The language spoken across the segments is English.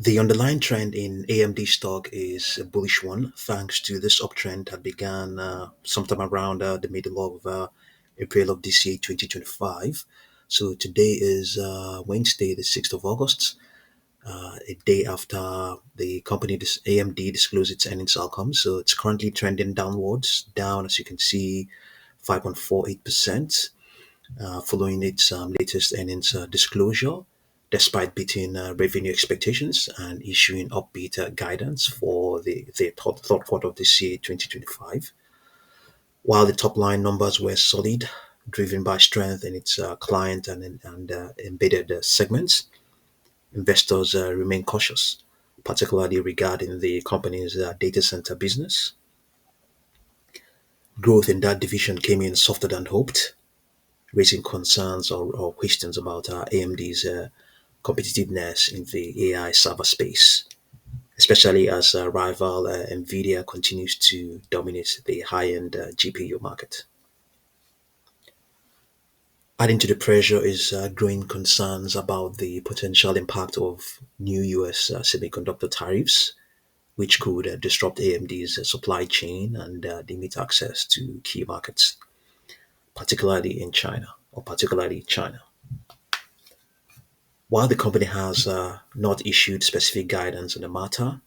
The underlying trend in AMD stock is a bullish one, thanks to this uptrend that began sometime around the middle of April of this year, 2025. So today is Wednesday, the 6th of August, a day after the company AMD disclosed its earnings outcome. So it's currently trending downwards, down as you can see, 5.48%, following its latest earnings disclosure, despite beating revenue expectations and issuing upbeat guidance for the third quarter of this year, 2025. While the top line numbers were solid, driven by strength in its client and embedded segments, investors remain cautious, particularly regarding the company's data center business. Growth in that division came in softer than hoped, raising concerns or questions about AMD's competitiveness in the AI server space, especially as rival Nvidia continues to dominate the high-end GPU market. Adding to the pressure is growing concerns about the potential impact of new US semiconductor tariffs, which could disrupt AMD's supply chain and limit access to key markets, particularly in China, or particularly China. While the company has not issued specific guidance on the matter,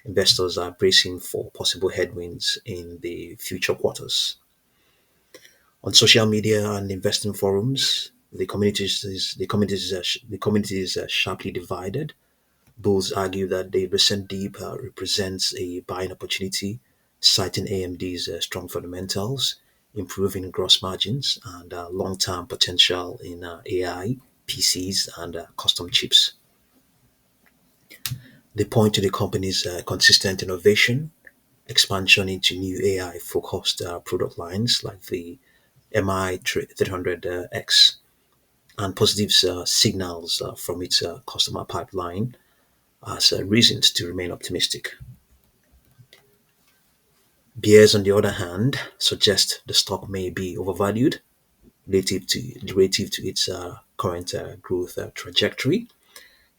investors are bracing for possible headwinds in the future quarters. On social media and investing forums, the community is sharply divided. Bulls argue that the recent dip represents a buying opportunity, citing AMD's strong fundamentals, improving gross margins, and long-term potential in AI, PCs, and custom chips. They point to the company's consistent innovation, expansion into new AI-focused product lines like the MI 300X, and positive signals from its customer pipeline as reasons to remain optimistic. Bears, on the other hand, suggest the stock may be overvalued relative to its current growth trajectory,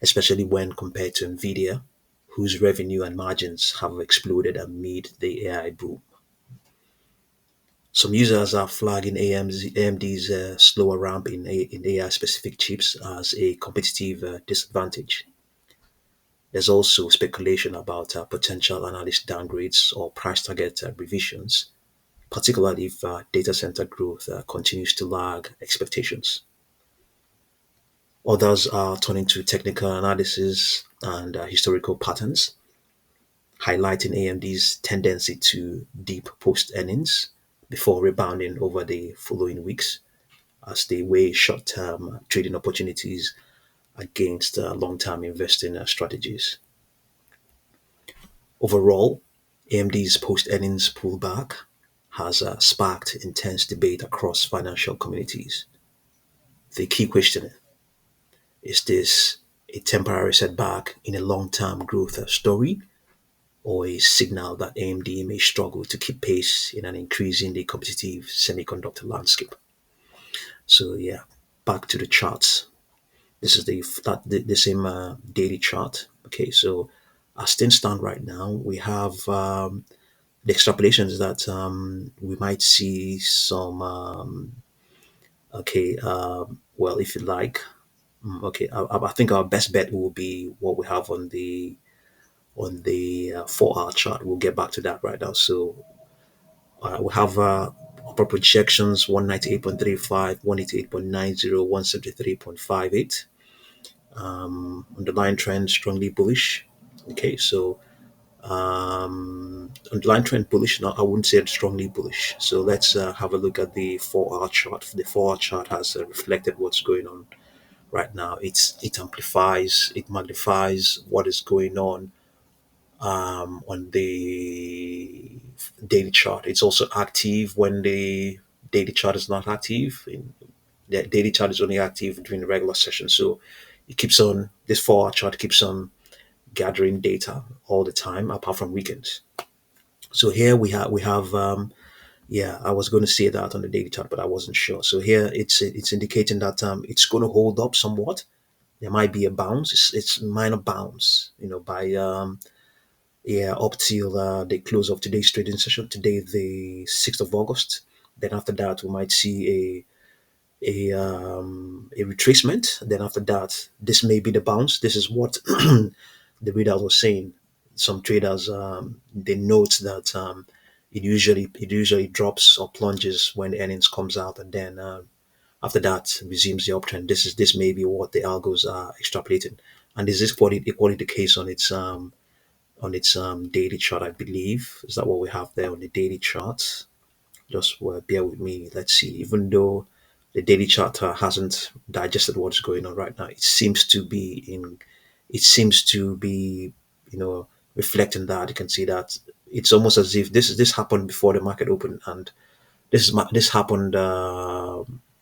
especially when compared to Nvidia, whose revenue and margins have exploded amid the AI boom. Some users are flagging AMD's slower ramp in AI-specific chips as a competitive disadvantage. There's also speculation about potential analyst downgrades or price target revisions, particularly if data center growth continues to lag expectations. Others are turning to technical analysis and historical patterns, highlighting AMD's tendency to dip post earnings before rebounding over the following weeks as they weigh short term trading opportunities against long term investing strategies. Overall, AMD's post earnings pullback has sparked intense debate across financial communities. The key question is this a temporary setback in a long term growth story, or a signal that AMD may struggle to keep pace in an increasingly competitive semiconductor landscape? So, yeah, back to the charts. This is the same daily chart. Okay, so as things stand right now, we have the extrapolation is that we might see some okay well, if you like, okay, I think our best bet will be what we have on the 4 hour chart. We'll get back to that right now. So we have upper projections 198.35, 188.90, 173.58. Underlying trend strongly bullish. Okay, so underlying trend bullish. Now I wouldn't say it's strongly bullish. So let's have a look at the 4 hour chart. The 4 hour chart has reflected what's going on right now. It amplifies, it magnifies what is going on the daily chart. It's also active when the daily chart is not active. The daily chart is only active during the regular session. So it keeps on, this 4 hour chart keeps on gathering data all the time, apart from weekends. So here we have yeah, I was going to say that on the daily chart, but I wasn't sure. So here it's indicating that it's going to hold up somewhat There might be a bounce. It's minor bounce, by yeah, up till the close of today's trading session. Today, the 6th of August. Then after that, we might see a retracement. Then after that, this may be the bounce. This is what the reader was saying. Some traders they note that it usually drops or plunges when the earnings comes out, and then after that resumes the uptrend. This may be what the algos are extrapolating, and this is equally the case on its daily chart, I believe. Is that what we have there on the daily chart? Just bear with me. Let's see. Even though the daily chart hasn't digested what's going on right now, It seems to be, reflecting that. You can see that it's almost as if this happened before the market opened, and this happened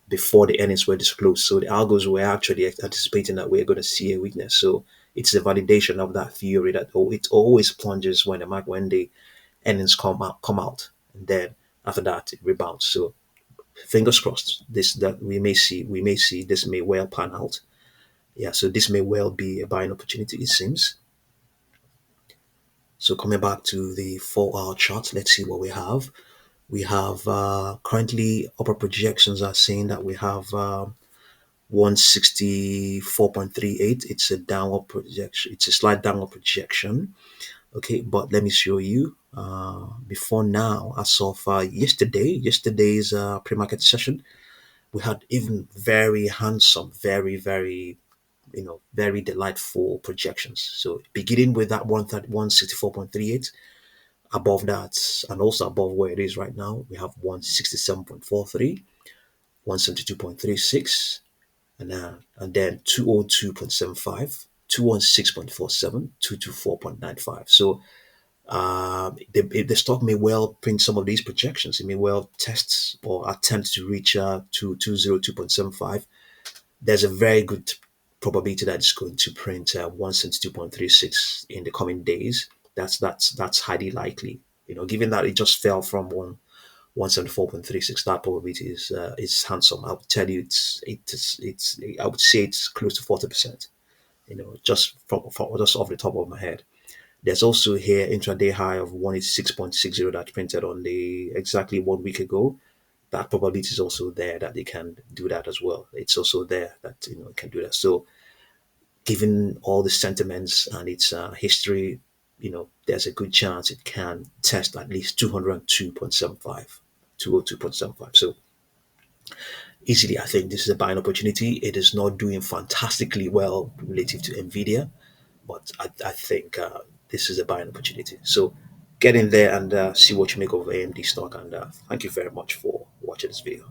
before the earnings were disclosed. So the algos were actually anticipating that we're going to see a weakness. So it's a validation of that theory that it always plunges when the earnings come out, and then after that it rebounds. So fingers crossed, this that we may see this may well pan out. Yeah, so this may well be a buying opportunity, it seems. So coming back to the 4 hour chart, let's see what we have. We have currently upper projections are saying that we have 164.38. It's a downward projection. It's a slight downward projection. Okay, but let me show you. Before now, as of yesterday's pre-market session, we had even very handsome, very delightful projections. So beginning with that 164.38, above that, and also above where it is right now, we have 167.43, 172.36, and then 202.75, 216.47, 224.95. So the stock may well print some of these projections. It may well test or attempt to reach to 202.75. There's a very good probability that it's going to print 172.36 in the coming days. That's highly likely. Given that it just fell from 174.36, that probability is handsome. I would tell you it's I would say it's close to 40%. Just off the top of my head. There's also here intraday high of 186.60 that printed on the exactly 1 week ago. That probability is also there that they can do that as well. It's also there that it can do that. So given all the sentiments and its history, there's a good chance it can test at least 202.75, 202.75. So easily, I think this is a buying opportunity. It is not doing fantastically well relative to Nvidia, but I think this is a buying opportunity. So get in there and see what you make of AMD stock. And thank you very much for watching this video.